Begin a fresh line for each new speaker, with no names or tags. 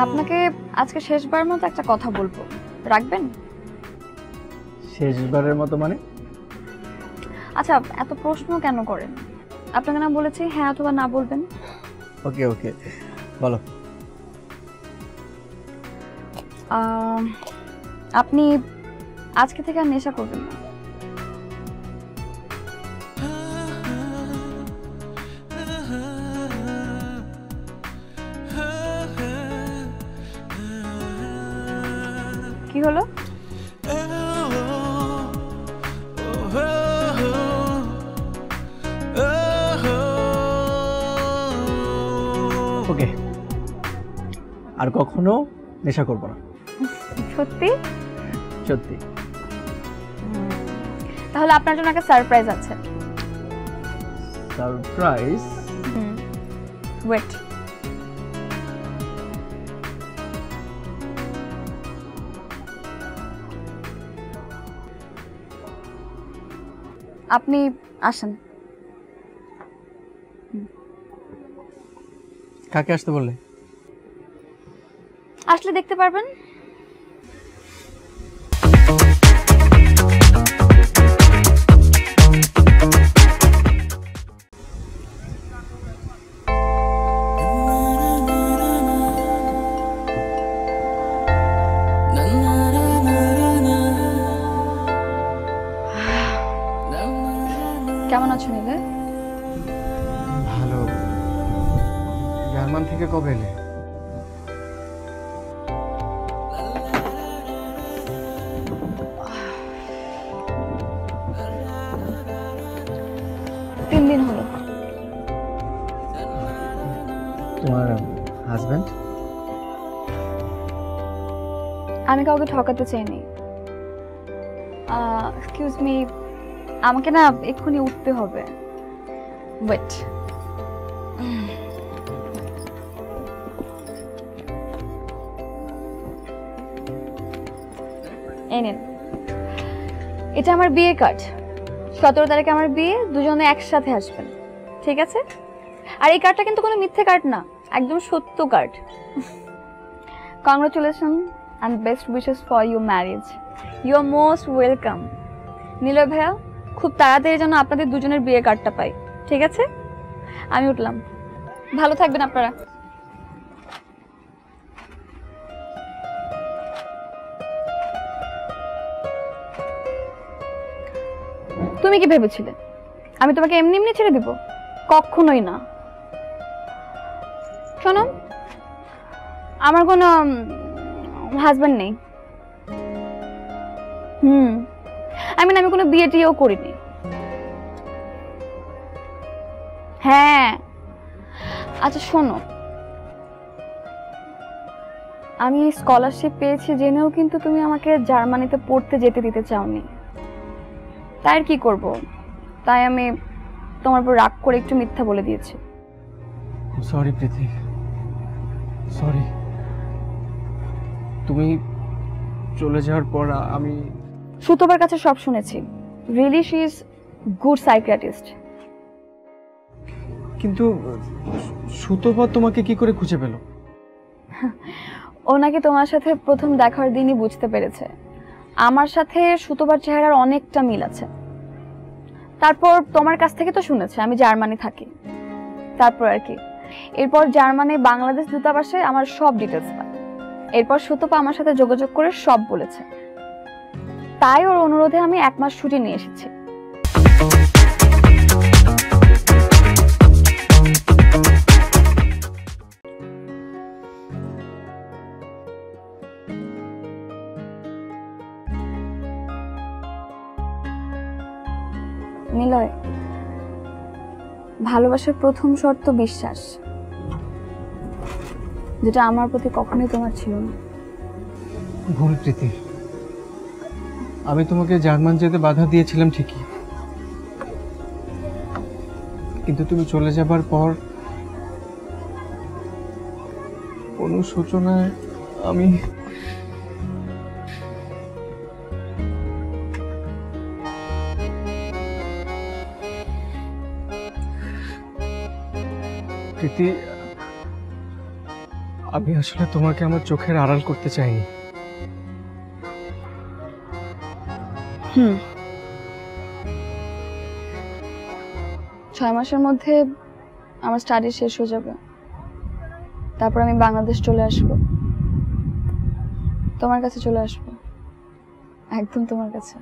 আপনাকে আজকে শেষবার মতো একটা কথা বলবো, রাখবেন?
শেষবারের মতো মানে?
আচ্ছা, এত প্রশ্ন কেন করেন? আপনাকে না বলেছি হ্যাঁ অথবা না বলবেন?
ওকে ওকে, বলো।
আপনি আজকে থেকে আর নেশা করবেন না। কি হলো?
ওকে, আর কখনো নেশা করবো না।
সত্যি?
সত্যি।
তাহলে আপনার জন্য একটা সারপ্রাইজ আছে।
সারপ্রাইজ?
ওয়েট। আপনি আসেন।
কাকে আসতে বললে?
আসলে দেখতে পারবেন। কেমন আছো নীলে?
ভালো। জার্মান থেকে কবে এলে?
তিন দিন হলো।
তোমার হাজবেন্ড?
আমি কাউকে ঠকাতে চাইনি। এক্সকিউজ মি, আমাকে না এক্ষুনি উঠতে হবে। ওয়েট। এই নিন, এটা আমার বিয়ে কার্ড। 17 তারিখে আমার বিয়ে, দুজনে একসাথে আসবেন, ঠিক আছে? আর এই কার্ডটা কিন্তু কোনো মিথ্যে কার্ড না, একদম সত্য card. Congratulation and best wishes for your marriage. You are most welcome. Niloy ভাইয়া, খুব তাড়াতাড়ি যেন আপনাদের দুজনের বিয়ে কার্ডটা পাই, ঠিক আছে? আমি উঠলাম, ভালো থাকবেন আপনারা। তুমি কি ভেবেছিলে আমি তোমাকে এমনি এমনি ছেড়ে দিব? কখনোই না। শোনো, আমার কোনো হাজবেন্ড নেই। আমি কোনো বিয়ে টিয়েও করিনি। হ্যাঁ, আচ্ছা শোনো, আমি স্কলারশিপ পেয়েছি জেনেও কিন্তু তুমি আমাকে জার্মানিতে পড়তে যেতে দিতে চাওনি। তাই আর কি করব, তাই আমি তোমার উপর রাগ করে একটু মিথ্যা বলে দিয়েছি।
সরি প্রীতি, সরি। তুমি চলে যাওয়ার পর আমি
সুতোবার কাছে সব শুনেছি। Really she is good psychiatrist.
কিন্তু সুতোপা তোমাকে কি করে খুঁজে পেল?
ও নাকি তোমার সাথে প্রথম দেখার দিনই বুঝতে পেরেছে আমার সাথে সুতোবার চেহারার অনেকটা মিল আছে। তারপর তোমার কাছ থেকে তো শুনেছে আমি জার্মানি থাকি। তারপর আর কি, এরপর জার্মানি বাংলাদেশ দূতাবাসে আমার সব ডিটেলস পায়। এরপর সুতোপা আমার সাথে যোগাযোগ করে সব বলেছে। তাই ওর অনুরোধে আমি 1 মাস ছুটি নিয়ে এসেছি। নিলয়, ভালোবাসার প্রথম শর্ত বিশ্বাস, যেটা আমার প্রতি কখনোই তোমার ছিল না।
ভুল প্রীতি, আমি তোমাকে জার্মান যেতে বাধা দিয়েছিলাম ঠিকই, কিন্তু তুমি চলে যাবার পর অনুশোচনায় আমি প্রীতি, আমি আসলে তোমাকে আমার চোখের আড়াল করতে চাইনি।
হুম, 6 মাসের মধ্যে আমার স্টাডি শেষ হয়ে যাবে, তারপর আমি বাংলাদেশ চলে আসব, তোমার কাছে চলে আসব, একদম তোমার কাছে।